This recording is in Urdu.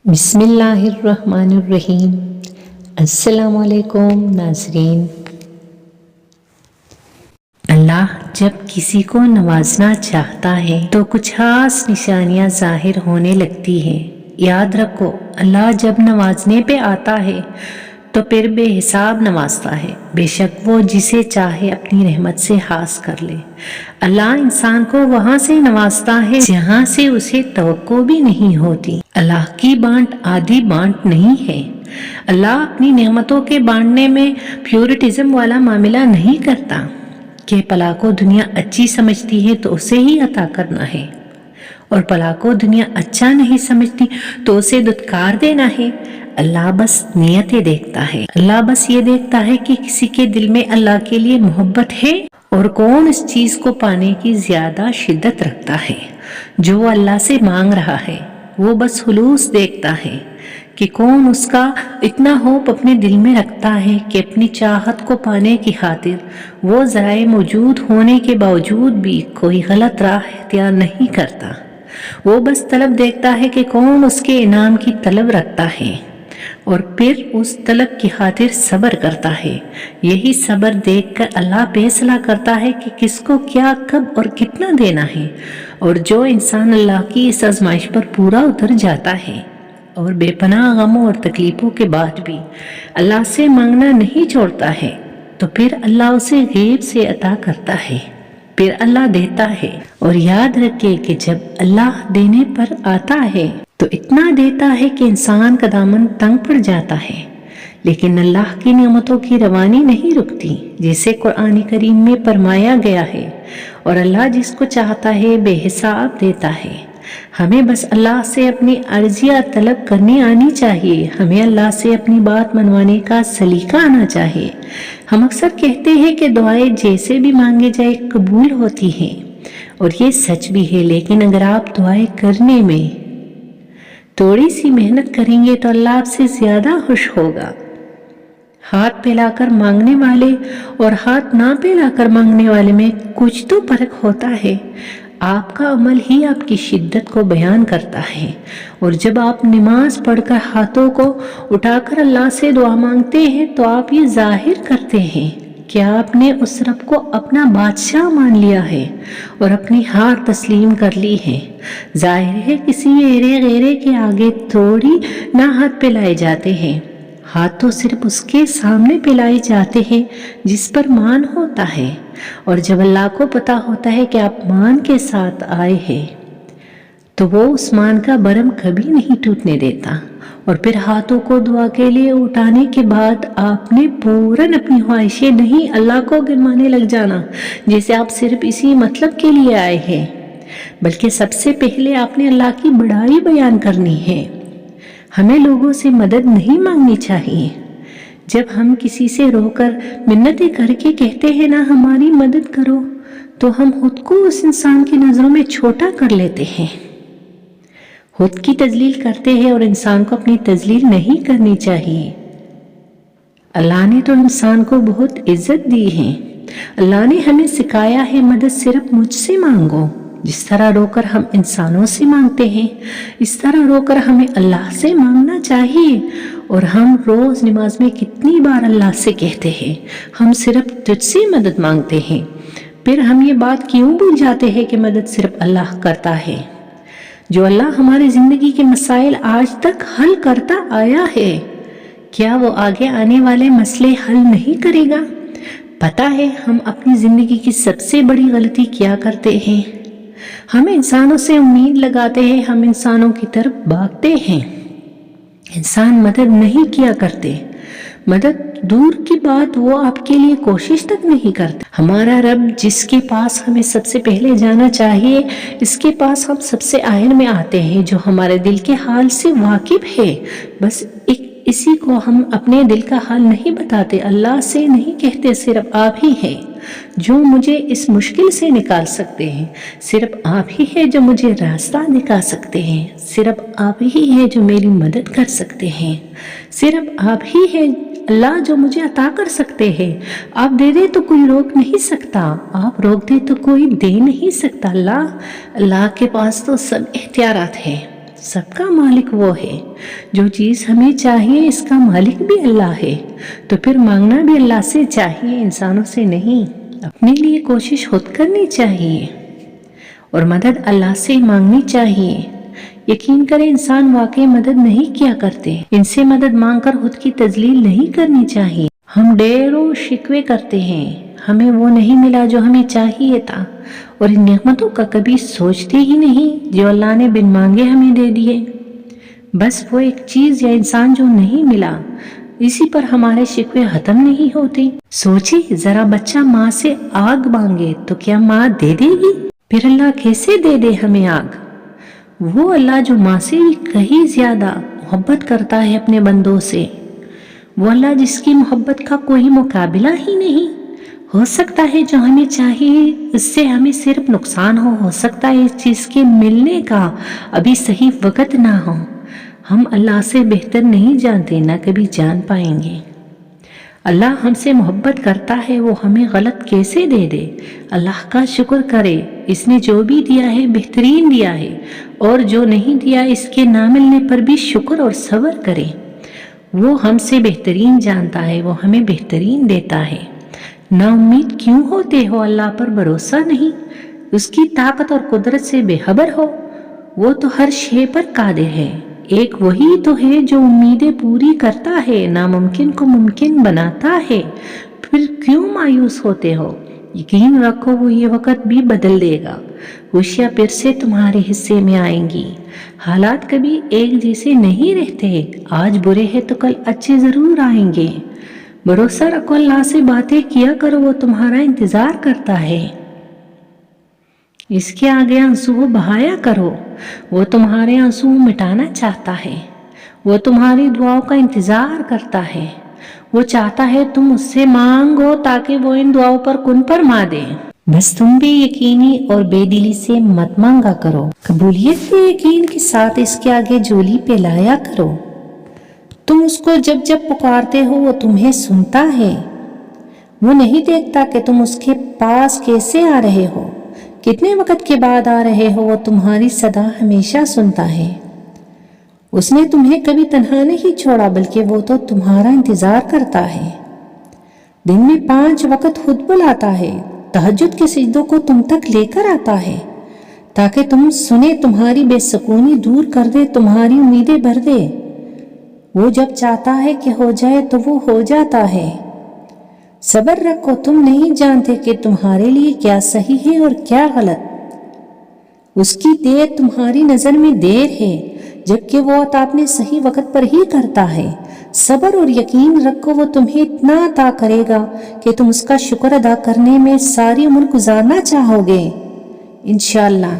بسم اللہ الرحمن الرحیم۔ السلام علیکم ناظرین۔ اللہ جب کسی کو نوازنا چاہتا ہے تو کچھ خاص نشانیاں ظاہر ہونے لگتی ہیں۔ یاد رکھو، اللہ جب نوازنے پہ آتا ہے تو پھر بے حساب نوازتا ہے، بے شک وہ جسے چاہے اپنی رحمت سے خاص کر لے۔ اللہ انسان کو وہاں سے نوازتا ہے جہاں سے اسے توقع بھی نہیں ہوتی۔ اللہ کی بانٹ آدھی بانٹ نہیں ہے۔ اللہ اپنی نعمتوں کے بانٹنے میں فیورٹزم والا معاملہ نہیں کرتا کہ پلا کو دنیا اچھی سمجھتی ہے تو اسے ہی عطا کرنا ہے، اور پلا کو دنیا اچھا نہیں سمجھتی تو اسے دھتکار دینا ہے۔ اللہ بس نیتیں دیکھتا ہے۔ اللہ بس یہ دیکھتا ہے کہ کسی کے دل میں اللہ کے لیے محبت ہے اور کون اس چیز کو پانے کی زیادہ شدت رکھتا ہے جو وہ اللہ سے مانگ رہا ہے۔ وہ بس خلوص دیکھتا ہے کہ کون اس کا اتنا ہوپ اپنے دل میں رکھتا ہے کہ اپنی چاہت کو پانے کی خاطر وہ ذرائع موجود ہونے کے باوجود بھی کوئی غلط راہ اختیار نہیں کرتا۔ وہ بس طلب دیکھتا ہے کہ کون اس کے انعام کی طلب رکھتا ہے اور پھر اس طلب کی خاطر صبر کرتا ہے۔ یہی صبر دیکھ کر اللہ فیصلہ کرتا ہے کہ کس کو کیا، کب اور کتنا دینا ہے۔ اور جو انسان اللہ کی اس آزمائش پر پورا اتر جاتا ہے اور بے پناہ غموں اور تکلیفوں کے بعد بھی اللہ سے مانگنا نہیں چھوڑتا ہے تو پھر اللہ اسے غیب سے عطا کرتا ہے، پھر اللہ دیتا ہے۔ اور یاد رکھے کہ جب اللہ دینے پر آتا ہے تو اتنا دیتا ہے کہ انسان کا دامن تنگ پڑ جاتا ہے، لیکن اللہ کی نعمتوں کی روانی نہیں رکتی، جسے قرآن کریم میں فرمایا گیا ہے، اور اللہ جس کو چاہتا ہے بے حساب دیتا ہے۔ ہمیں بس اللہ سے اپنی عرضیہ طلب کرنی آنی چاہیے، ہمیں اللہ سے اپنی بات منوانے کا سلیقہ آنا چاہیے۔ ہم اکثر کہتے ہیں کہ دعائیں جیسے بھی مانگے جائے قبول ہوتی ہیں، اور یہ سچ بھی ہے، لیکن اگر آپ دعائیں کرنے میں تھوڑی سی محنت کریں گے تو اللہ آپ سے زیادہ خوش ہوگا۔ ہاتھ پھیلا کر مانگنے والے اور ہاتھ نہ پھیلا کر مانگنے والے میں کچھ تو فرق ہوتا ہے۔ آپ کا عمل ہی آپ کی شدت کو بیان کرتا ہے، اور جب آپ نماز پڑھ کر ہاتھوں کو اٹھا کر اللہ سے دعا مانگتے ہیں تو آپ یہ ظاہر کرتے ہیں کہ آپ نے اس رب کو اپنا بادشاہ مان لیا ہے اور اپنی ہار تسلیم کر لی ہے۔ ظاہر ہے کسی ایرے غیرے کے آگے تھوڑی نہ ہاتھ پھیلائے جاتے ہیں، ہاتھ تو صرف اس کے سامنے پھیلائے جاتے ہیں جس پر مان ہوتا ہے، اور جب اللہ کو پتا ہوتا ہے کہ آپ مان کے ساتھ آئے ہیں تو وہ اس مان کا برم کبھی نہیں ٹوٹنے دیتا۔ اور پھر ہاتھوں کو دعا کے لیے اٹھانے کے بعد آپ نے فوراً اپنی خواہشیں نہیں اللہ کو گنوانے لگ جانا جیسے آپ صرف اسی مطلب کے لیے آئے ہیں، بلکہ سب سے پہلے آپ نے اللہ کی بڑائی بیان کرنی ہے۔ ہمیں لوگوں سے مدد نہیں مانگنی چاہیے۔ جب ہم کسی سے رو کر منتیں کر کے کہتے ہیں نا ہماری مدد کرو، تو ہم خود کو اس انسان کی نظروں میں چھوٹا کر لیتے ہیں، خود کی تذلیل کرتے ہیں، اور انسان کو اپنی تذلیل نہیں کرنی چاہیے۔ اللہ نے تو انسان کو بہت عزت دی ہے۔ اللہ نے ہمیں سکھایا ہے مدد صرف مجھ سے مانگو۔ جس طرح رو کر ہم انسانوں سے مانگتے ہیں، اس طرح رو کر ہمیں اللہ سے مانگنا چاہیے۔ اور ہم روز نماز میں کتنی بار اللہ سے کہتے ہیں ہم صرف تجھ سے مدد مانگتے ہیں، پھر ہم یہ بات کیوں بھول جاتے ہیں کہ مدد صرف اللہ کرتا ہے؟ جو اللہ ہماری زندگی کے مسائل آج تک حل کرتا آیا ہے، کیا وہ آگے آنے والے مسئلے حل نہیں کرے گا؟ پتہ ہے ہم اپنی زندگی کی سب سے بڑی غلطی کیا کرتے ہیں؟ ہم انسانوں سے امید لگاتے ہیں، ہم انسانوں کی طرف بھاگتے ہیں، انسان مدد نہیں کیا کرتے۔ مدد دور کی بات، وہ آپ کے لیے کوشش تک نہیں کرتے۔ ہمارا رب جس کے پاس ہمیں سب سے پہلے جانا چاہیے، اس کے پاس ہم سب سے آخر میں آتے ہیں، جو ہمارے دل کے حال سے واقف ہے۔ بس اسی کو ہم اپنے دل کا حال نہیں بتاتے، اللہ سے نہیں کہتے، صرف آپ ہی ہیں جو مجھے اس مشکل سے نکال سکتے ہیں، صرف آپ ہی ہے جو مجھے راستہ دکھا سکتے ہیں، صرف آپ ہی ہے جو میری مدد کر سکتے ہیں، صرف آپ ہی ہے اللہ جو مجھے عطا کر سکتے ہیں۔ آپ دے دے تو کوئی روک نہیں سکتا، آپ روک دے تو کوئی دے نہیں سکتا۔ اللہ کے پاس تو سب اختیارات ہیں، سب کا مالک وہ ہے. جو چیز ہمیں چاہیے اس کا مالک بھی اللہ ہے. تو پھر مانگنا بھی اللہ سے چاہیے، انسانوں سے نہیں. اپنے لیے کوشش خود کرنی چاہیے اور مدد اللہ سے مانگنی چاہیے. یقین کریں انسان واقعی مدد نہیں کیا کرتے. ان سے مدد مانگ کر خود کی تذلیل نہیں کرنی چاہیے. ہم ڈیروں شکوے کرتے ہیں، ہمیں وہ نہیں ملا جو ہمیں چاہیے تھا، اور ان نعمتوں کا کبھی سوچتے ہی نہیں جو اللہ نے بن مانگے ہمیں دے دیے. بس وہ ایک چیز یا انسان جو نہیں ملا، اسی پر ہمارے شکوے ختم نہیں ہوتے. سوچی ذرا، بچہ ماں سے آگ مانگے تو کیا ماں دے دے گی؟ پھر اللہ کیسے دے دے ہمیں آگ؟ وہ اللہ جو ماں سے بھی کہیں زیادہ محبت کرتا ہے اپنے بندوں سے، وہ اللہ جس کی محبت کا کوئی مقابلہ ہی نہیں. ہو سکتا ہے جو ہمیں چاہیے اس سے ہمیں صرف نقصان ہو سکتا ہے اس چیز کے ملنے کا ابھی صحیح وقت نہ ہو. ہم اللہ سے بہتر نہیں جانتے، نہ کبھی جان پائیں گے. اللہ ہم سے محبت کرتا ہے، وہ ہمیں غلط کیسے دے دے؟ اللہ کا شکر کرے، اس نے جو بھی دیا ہے بہترین دیا ہے، اور جو نہیں دیا اس کے نہ ملنے پر بھی شکر اور صبر کرے. وہ ہم سے بہترین جانتا ہے، وہ ہمیں بہترین دیتا ہے. نا امید کیوں ہوتے ہو؟ اللہ پر بھروسہ نہیں، اس کی طاقت اور قدرت سے بے خبر ہو؟ وہ تو ہر شے پر قادر ہے. ایک وہی تو ہے جو امیدیں پوری کرتا ہے، ناممکن کو ممکن بناتا ہے. پھر کیوں مایوس ہوتے ہو؟ یقین رکھو وہ یہ وقت بھی بدل دے گا. خوشیاں پھر سے تمہارے حصے میں آئیں گی. حالات کبھی ایک جیسے نہیں رہتے، آج برے ہیں تو کل اچھے ضرور آئیں گے. بھروسہ رکھو، اللہ سے باتیں کیا کرو، وہ تمہارا انتظار کرتا ہے. اس کے آگے آنسو بہایا کرو، وہ تمہارے آنسو مٹانا چاہتا ہے. وہ تمہاری دعاؤں کا انتظار کرتا ہے. وہ چاہتا ہے تم اس سے مانگو تاکہ وہ ان دعاؤں پر کن فرما دے. بس تم بھی یقینی اور بے دلی سے مت مانگا کرو، قبولیت کے یقین کے ساتھ اس کے آگے جھولی پہ لایا کرو. تم اس کو جب جب پکارتے ہو وہ تمہیں سنتا ہے. وہ نہیں دیکھتا کہ تم اس کے پاس کیسے آ رہے ہو، کتنے وقت کے بعد آ رہے ہو. وہ تمہاری صدا ہمیشہ سنتا ہے. اس نے تمہیں کبھی تنہا نہیں چھوڑا، بلکہ وہ تو تمہارا انتظار کرتا ہے. دن میں 5 وقت خود بلاتا ہے، تہجد کے سجدوں کو تم تک لے کر آتا ہے تاکہ تم سنے، تمہاری بے سکونی دور کر دے، تمہاری امیدیں بھر دے. وہ جب چاہتا ہے کہ ہو جائے تو وہ ہو جاتا ہے. صبر رکھو، تم نہیں جانتے کہ تمہارے لیے کیا صحیح ہے اور کیا غلط. اس کی دیر تمہاری نظر میں دیر ہے، جبکہ وہ عطا اپنے صحیح وقت پر ہی کرتا ہے. صبر اور یقین رکھو، وہ تمہیں اتنا عطا کرے گا کہ تم اس کا شکر ادا کرنے میں ساری عمر گزارنا چاہو گے انشاءاللہ.